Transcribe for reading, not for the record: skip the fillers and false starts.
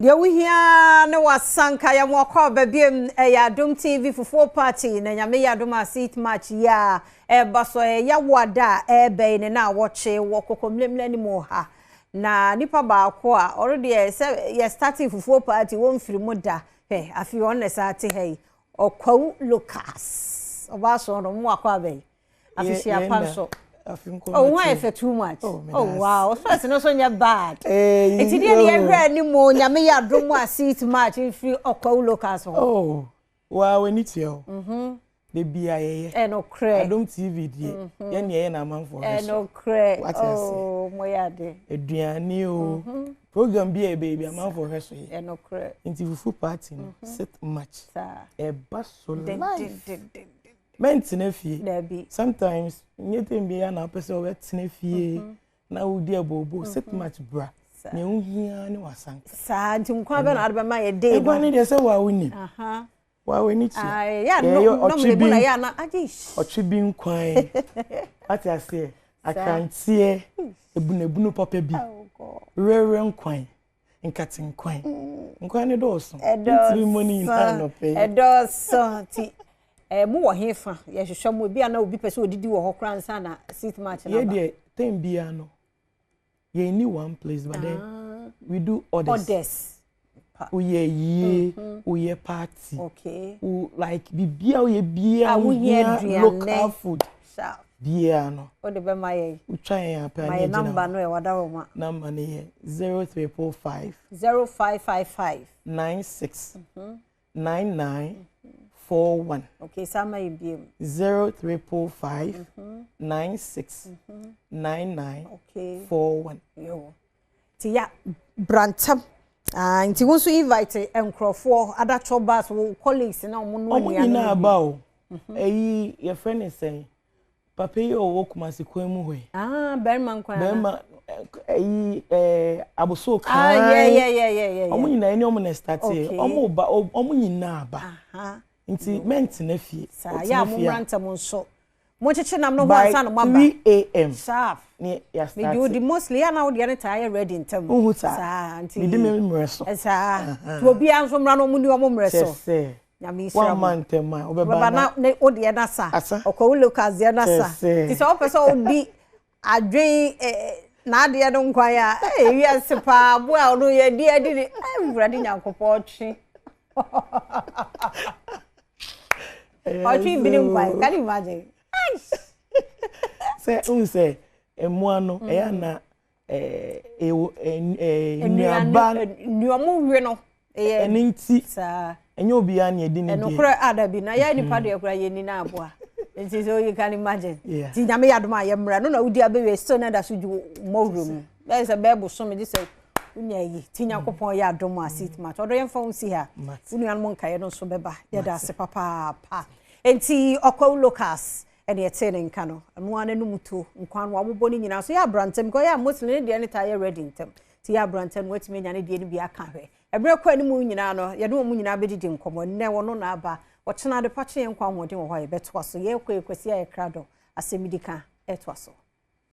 Dia we hia na wasanka ya mwakwa babiem ya Adom TV fufuo party na nyame ya Adom seat match ya baso ya wada be ne na woche wokokomlemle ni mo ha na nipa ba ko a already ya starting fufuo party won firi mu da afi on na sati hey Kwahu Lucas obaso no mo akwa be afi sia panso. Oh, why for too much? Oh wow. First, no so bad. It's the area ni mo nyame ya Adom seat match free Kwahu Lucas. Oh, wow, we need you. The BIA. No cray. Adom TV die. Ye ne na manfo. No cray. Oh, moyade. Eduane o. Program be baby amanfo hweso ye. No cray. Inti fufu party sit match. Sir. Baso life. Mentine fie. Sometimes nyete mbia na pese o betine fie na udi abobo sit match bra. Ne unhia ne wasan. Sa nti nkwa be na adbe ma ye dey. Egwa ne de se wa woni. Wa we ni ti. Ya no me bu na ya na ajish. Otwibi nkwan. Ati ase akantie ebunebunu papa bi. Rere nkwan. Nkati nkwan. Nkwan ne do so. Ti money na no pay. Edoso ti mu wo hefa ye hwehwe mu bi ana obi pese odidi wo ho kran sa na seat match na. Ye de tem bia no. Ye ni one place but then we do others. Ye party. Okay. Like bibia we bia local food. Sha. Bia no. O de be my we try and pay my number no e wada wo ma. Number ne 0345 0555 96 99 41. Okay, sama ibiem 0345 96 99 41. Yo. Ti ya Brantam. Nti won so invite enkrofo adacho bas wo colleagues na omo no ya na aba o. Eyi your friend is saying papa yi o wokumasi kwemu hwe. Berman kwan. Berman eyi aboso kan. Yeah. Omo nyina eni omo na start here. Omo nyina aba. Nti ment na fie. Ya mo Brantam nso. Mo cheche nam no ho ansa no mamba. 3 am. Sharp. Ne ya start. Me do the mostly ya na wo de na tie ready ntam. Sa nti. Me de me mreso. Sa. To obi anso mra no mu ni omo mreso. Nyame isra. One man tema obeba na o de na sa. Kwahu Lucas de na sa. Ti so person o di adwen na de no nkwan ya wi asepa bo a no ye di adi wurade nyankopɔ twi. Otwi bi nkwan can you imagine? Say emuano eya na nuaba nuamu we no eninti sa enye obi ya na edi ne no kura adabi na ya nipa de kura ye ni na aboa nti so you can imagine ti nyame ya doma ye mra no na udi abewe so na da so ju mowrum there is a bible so me this unya yi ti nyakopon ya doma seat match odo ye mfa unsi ha unuan mo nkaye no so beba ye da se papa pa enti Kwahu Lucas ene ete ne nka no anu anu muto nkwan wo abobɔ ni nyina so ya Brantam ko ya muslim de ne taye ready ntem ti ya Brantam wetime nya ne de ne bi aka hwe ebre kwa ni mu nyina no ye de mu nyina bedidi nkomo ne wono na aba wo chena de pache nkwan ho de wo ho ye beto so ye kwa ekwasi ya krado asemidika eto so